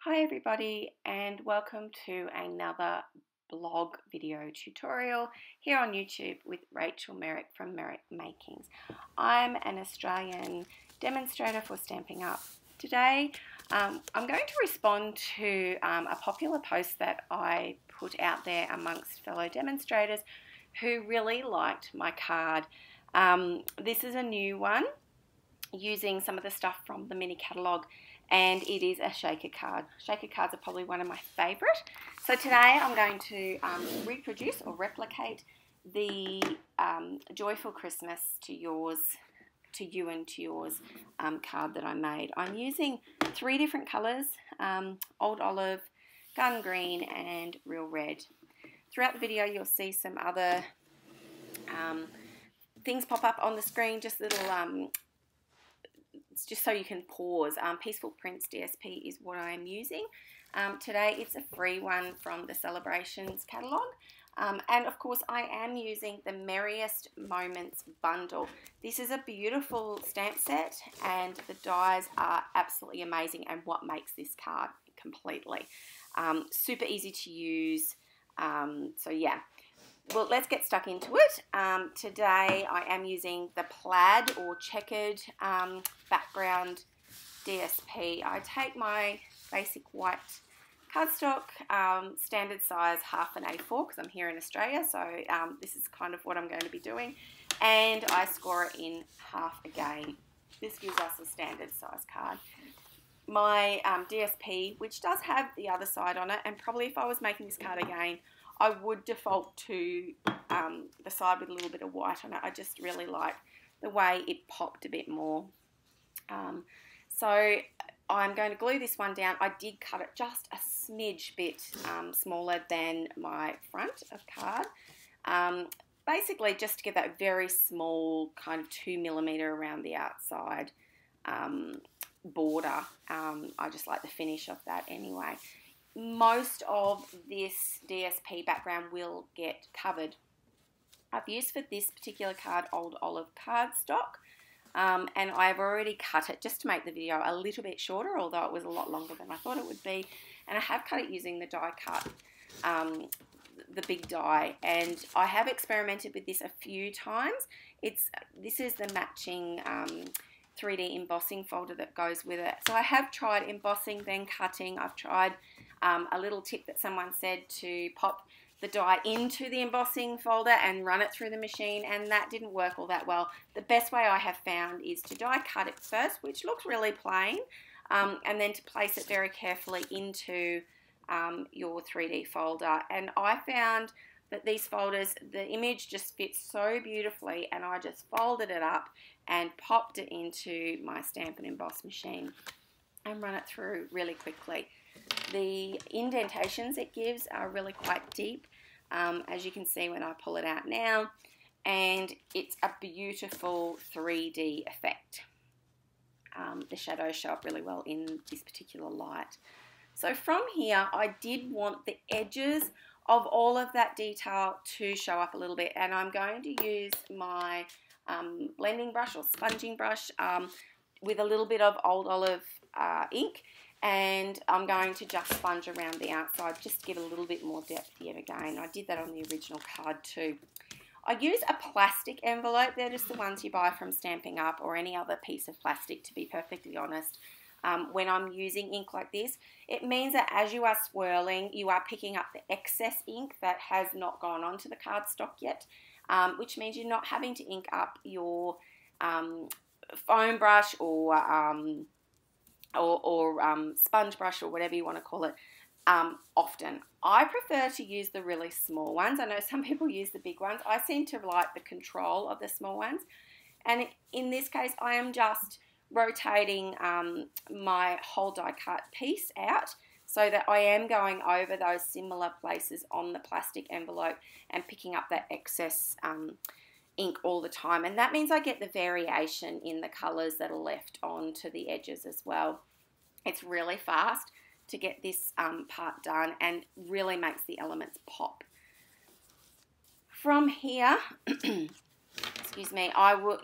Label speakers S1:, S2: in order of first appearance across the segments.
S1: Hi everybody, and welcome to another blog video tutorial here on YouTube with Rachel Merrick from Merrick Makings. I'm an Australian demonstrator for Stampin' Up. Today I'm going to respond to a popular post that I put out there amongst fellow demonstrators who really liked my card. This is a new one using some of the stuff from the mini catalogue, and it is a shaker card. Shaker cards are probably one of my favourite. So today I'm going to reproduce or replicate the Joyful Christmas to yours, to you and to yours card that I made. I'm using 3 different colours, Old Olive, Gun Green and Real Red. Throughout the video you'll see some other things pop up on the screen, just little it's just so you can pause. Peaceful Prints DSP is what I'm using. Today it's a free one from the Celebrations catalogue. And of course I am using the Merriest Moments bundle. This is a beautiful stamp set and the dies are absolutely amazing and what makes this card completely. Super easy to use. So yeah. Well, let's get stuck into it. Today I am using the plaid or checkered background DSP. I take my basic white cardstock, standard size half an A4 because I'm here in Australia, so this is kind of what I'm going to be doing, and I score it in half again. This gives us a standard size card. My DSP, which does have the other side on it, and probably if I was making this card again, I would default to the side with a little bit of white on it. I just really like the way it popped a bit more. So I'm going to glue this one down. I did cut it just a smidge bit smaller than my front of card. Basically just to get that very small kind of 2mm around the outside border. I just like the finish of that anyway. Most of this DSP background will get covered. I've used for this particular card Old Olive Cardstock, and I've already cut it just to make the video a little bit shorter, although it was a lot longer than I thought it would be, and I have cut it using the die cut, the big die, and I have experimented with this a few times. This is the matching 3D embossing folder that goes with it. So I have tried embossing, then cutting. I've tried a little tip that someone said to pop the die into the embossing folder and run it through the machine, and that didn't work all that well. The best way I have found is to die cut it first, which looks really plain, and then to place it very carefully into your 3D folder. And I found that these folders, the image just fits so beautifully, and I just folded it up and popped it into my Stampin' Emboss machine and run it through really quickly. The indentations it gives are really quite deep, as you can see when I pull it out now, and it's a beautiful 3D effect. The shadows show up really well in this particular light. So from here I did want the edges of all of that detail to show up a little bit, and I'm going to use my blending brush or sponging brush with a little bit of Old Olive ink, and I'm going to just sponge around the outside just to give a little bit more depth yet again. I did that on the original card too. I use a plastic envelope. They're just the ones you buy from Stampin' Up or any other piece of plastic, to be perfectly honest. When I'm using ink like this, it means that as you are swirling, you are picking up the excess ink that has not gone onto the cardstock yet, which means you're not having to ink up your foam brush or sponge brush or whatever you want to call it often. I prefer to use the really small ones. I know some people use the big ones. I seem to like the control of the small ones, and in this case I am just rotating my whole die cut piece out so that I am going over those similar places on the plastic envelope and picking up that excess ink all the time, and that means I get the variation in the colours that are left onto the edges as well. It's really fast to get this part done and really makes the elements pop. From here, excuse me,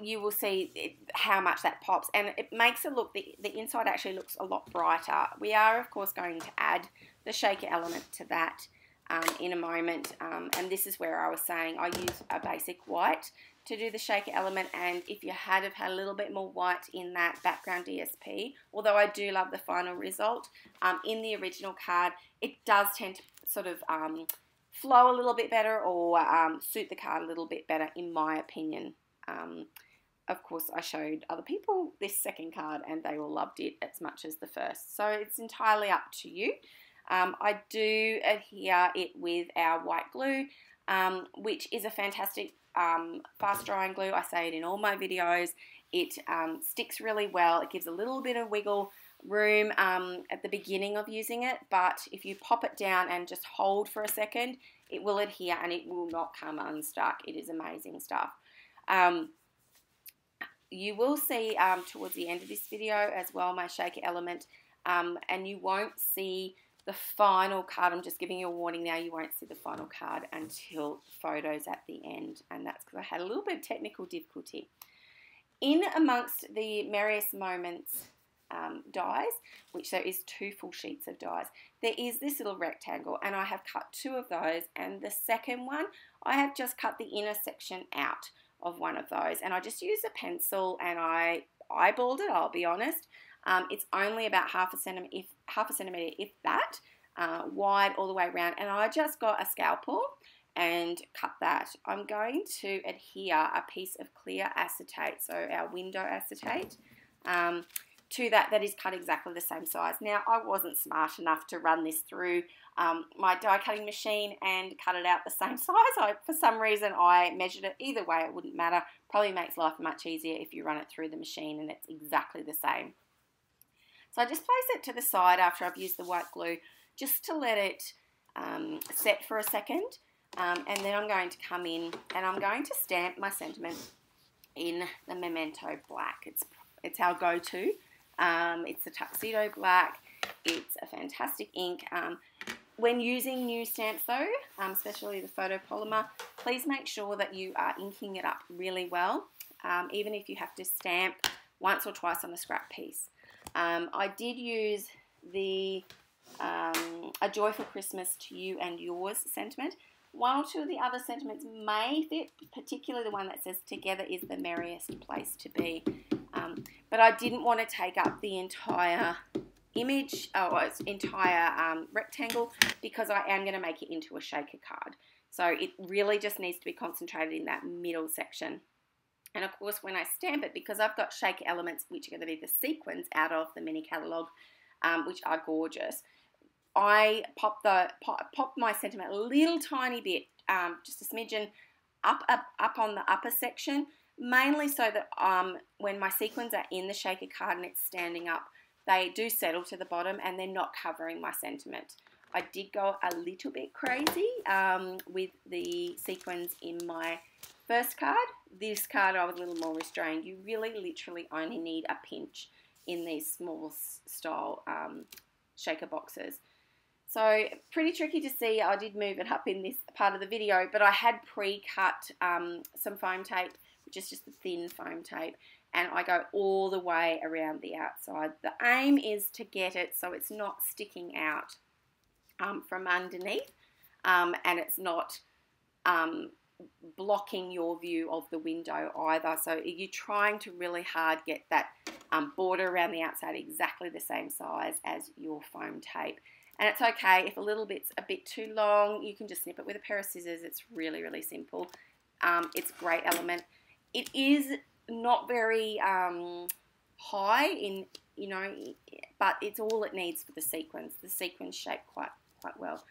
S1: you will see how much that pops, and it makes it look, the inside actually looks a lot brighter. We are, of course, going to add the shaker element to that in a moment, and this is where I was saying I use a basic white to do the shaker element, and if you had a little bit more white in that background DSP, although I do love the final result, in the original card, it does tend to sort of flow a little bit better, or suit the card a little bit better, in my opinion. Of course, I showed other people this second card and they all loved it as much as the first. So it's entirely up to you. I do adhere it with our white glue, which is a fantastic fast drying glue. I say it in all my videos. It sticks really well. It gives a little bit of wiggle room at the beginning of using it, but if you pop it down and just hold for a second, it will adhere and it will not come unstuck. It is amazing stuff. You will see towards the end of this video as well my shaker element, and you won't see the final card. I'm just giving you a warning now, you won't see the final card until photos at the end, and that's because I had a little bit of technical difficulty. In amongst the Merriest Moments dies, which there is 2 full sheets of dies, there is this little rectangle, and I have cut 2 of those, and the second one I have just cut the inner section out of one of those, and I just used a pencil and I eyeballed it, I'll be honest. It's only about half a centimeter, if that, wide all the way around, and I just got a scalpel and cut that. I'm going to adhere a piece of clear acetate, so our window acetate, to that is cut exactly the same size. Now, I wasn't smart enough to run this through my die cutting machine and cut it out the same size. For some reason, I measured it. Either way, it wouldn't matter. Probably makes life much easier if you run it through the machine and it's exactly the same. So I just place it to the side after I've used the white glue, just to let it set for a second. And then I'm going to come in and I'm going to stamp my sentiment in the Memento Black. It's our go-to. It's the Tuxedo Black. It's a fantastic ink. When using new stamps though, especially the photopolymer, please make sure that you are inking it up really well, even if you have to stamp once or twice on a scrap piece. I did use the A Joyful Christmas to You and Yours sentiment. One or two of the other sentiments may fit, particularly the one that says together is the merriest place to be. But I didn't want to take up the entire image, entire rectangle, because I am going to make it into a shaker card. So it really just needs to be concentrated in that middle section. And of course, when I stamp it, because I've got shaker elements, which are going to be the sequins out of the mini catalogue, which are gorgeous, I pop my sentiment a little tiny bit, just a smidgen, up on the upper section, mainly so that when my sequins are in the shaker card and it's standing up, they do settle to the bottom and they're not covering my sentiment. I did go a little bit crazy with the sequins in my first card. This card I was a little more restrained. You really literally only need a pinch in these small style shaker boxes. So pretty tricky to see. I did move it up in this part of the video, but I had pre-cut some foam tape, which is just the thin foam tape, and I go all the way around the outside. The aim is to get it so it's not sticking out from underneath, and it's not blocking your view of the window either. So you're trying to really hard get that border around the outside exactly the same size as your foam tape. And it's okay if a little bit's a bit too long, you can just snip it with a pair of scissors. It's really, really simple. It's a great element. It is not very high in, but it's all it needs for the sequins. The sequins shape quite well.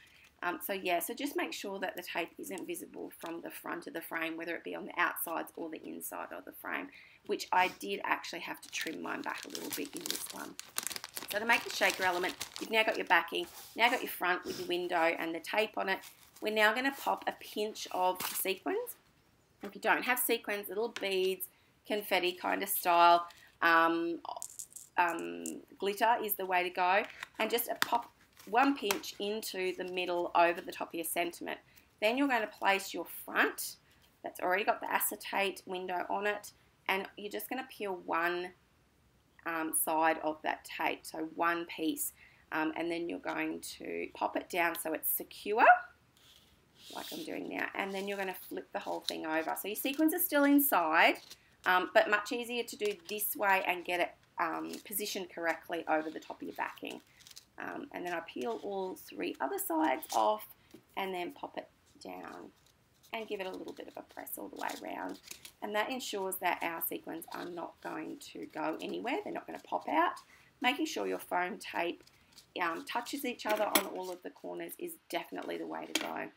S1: So just make sure that the tape isn't visible from the front of the frame, whether it be on the outsides or the inside of the frame, which I did actually have to trim mine back a little bit in this one. So to make the shaker element, you've now got your backing, now got your front with your window and the tape on it. We're now going to pop a pinch of sequins. If you don't have sequins, little beads, confetti kind of style, glitter is the way to go. And just pop one pinch into the middle over the top of your sentiment. Then you're going to place your front that's already got the acetate window on it, and you're just going to peel one side of that tape, so one piece, and then you're going to pop it down so it's secure, like I'm doing now, and then you're going to flip the whole thing over. So your sequins are still inside, but much easier to do this way and get it positioned correctly over the top of your backing. And then I peel all three other sides off and then pop it down and give it a little bit of a press all the way around. And that ensures that our sequins are not going to go anywhere. They're not going to pop out. Making sure your foam tape touches each other on all of the corners is definitely the way to go.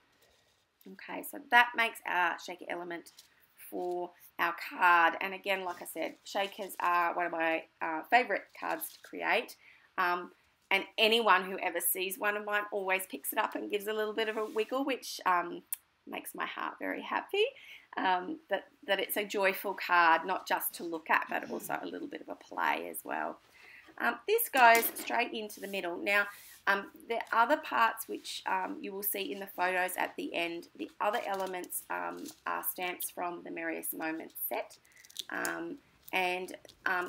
S1: Okay, so that makes our shaker element for our card. And again, like I said, shakers are one of my favourite cards to create. And anyone who ever sees one of mine always picks it up and gives a little bit of a wiggle, which makes my heart very happy. That it's a joyful card, not just to look at, but also a little bit of a play as well. This goes straight into the middle. Now, the other parts which you will see in the photos at the end, the other elements are stamps from the Merriest Moments set. And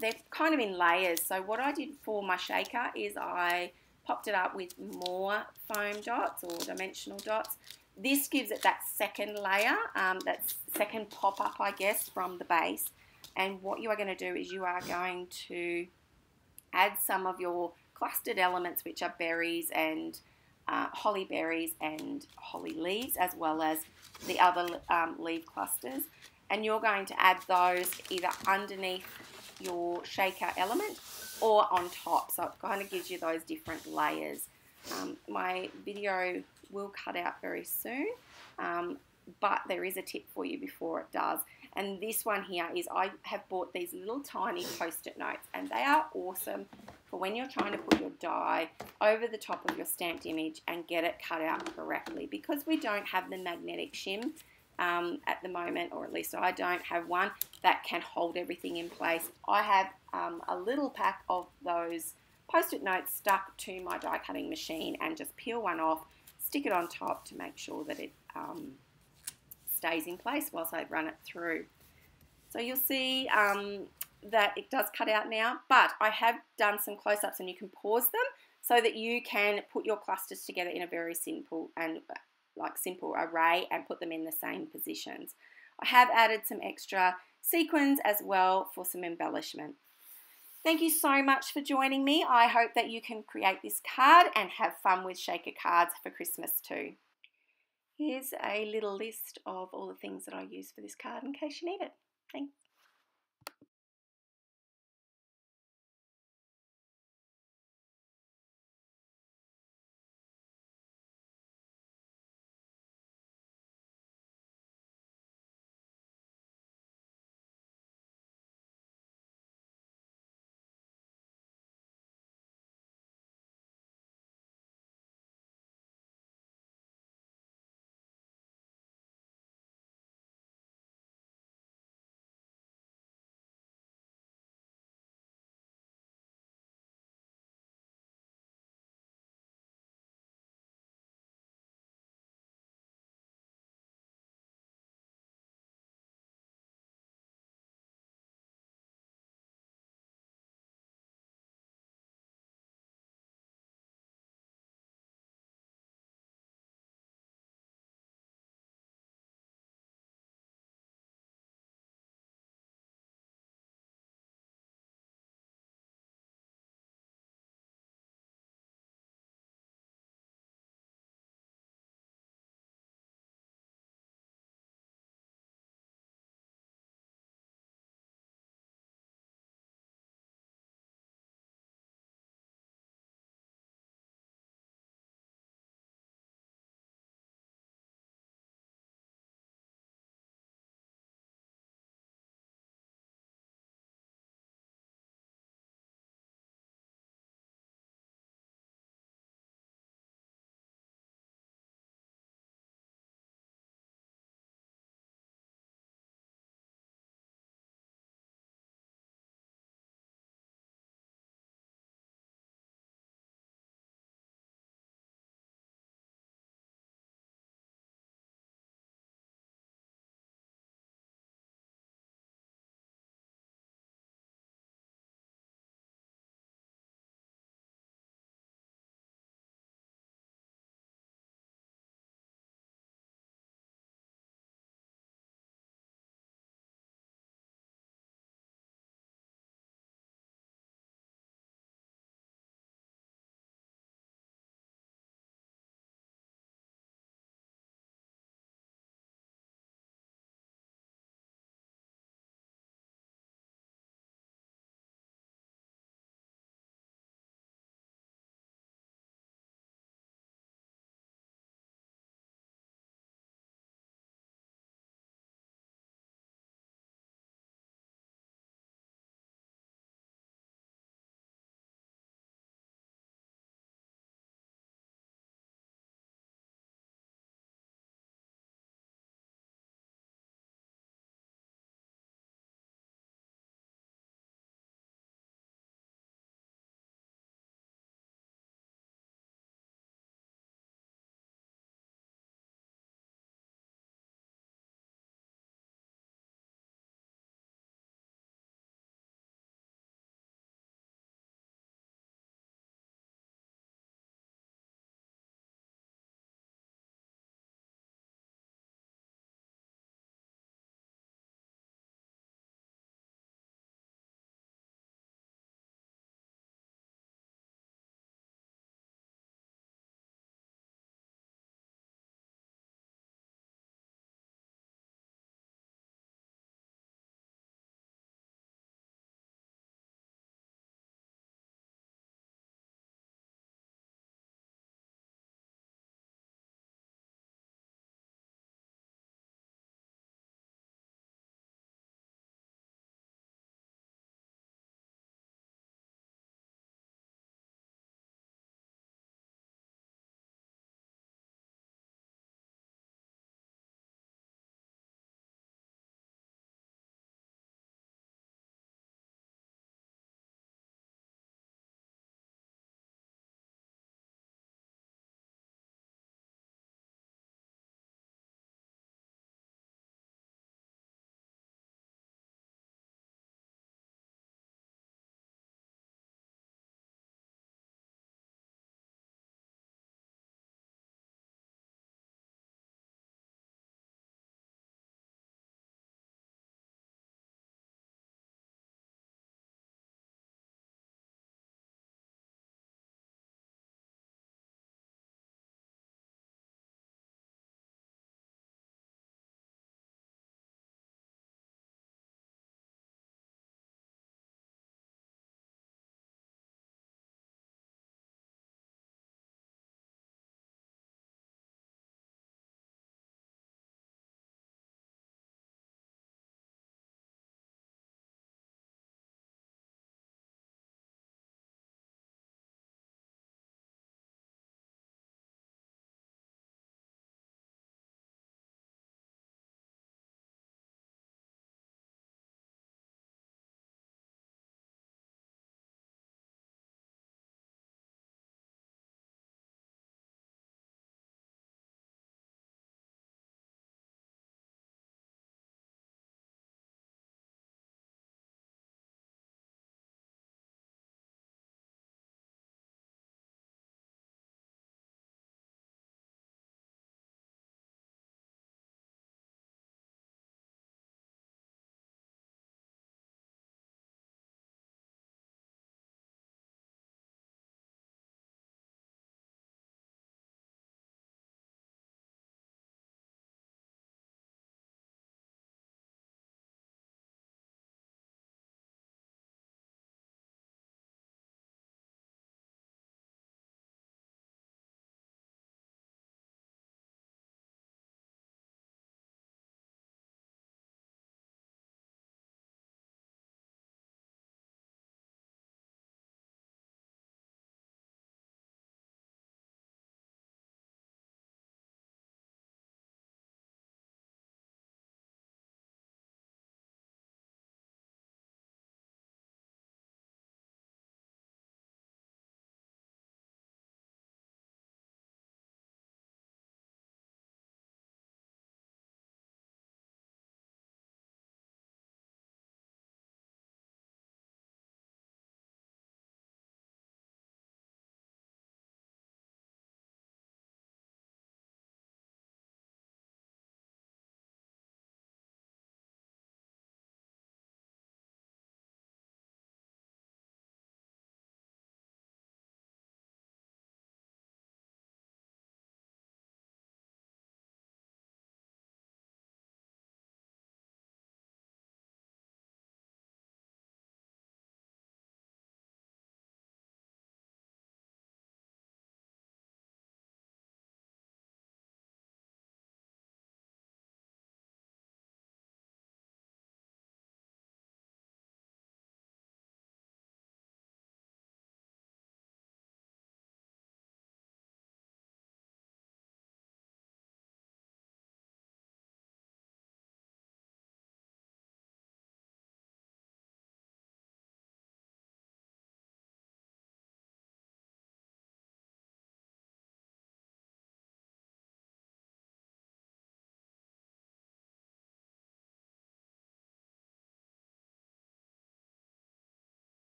S1: they're kind of in layers. So what I did for my shaker is I popped it up with more foam dots or dimensional dots. This gives it that second layer, that second pop-up, I guess, from the base. And what you are going to do is you are going to add some of your clustered elements, which are berries and holly berries and holly leaves, as well as the other leaf clusters. And you're going to add those either underneath your shaker element or on top. So it kind of gives you those different layers. My video will cut out very soon, but there is a tip for you before it does. And this one here is I have bought these little tiny post-it notes, and they are awesome for when you're trying to put your die over the top of your stamped image and get it cut out correctly. Because we don't have the magnetic shim at the moment, or at least I don't have one that can hold everything in place. I have a little pack of those post-it notes stuck to my die cutting machine, and just peel one off, stick it on top to make sure that it stays in place whilst I run it through. So you'll see that it does cut out now, but I have done some close-ups, and you can pause them so that you can put your clusters together in a very simple array and put them in the same positions. I have added some extra sequins as well for some embellishment. Thank you so much for joining me. I hope that you can create this card and have fun with shaker cards for Christmas too. Here's a little list of all the things that I use for this card in case you need it. Thanks.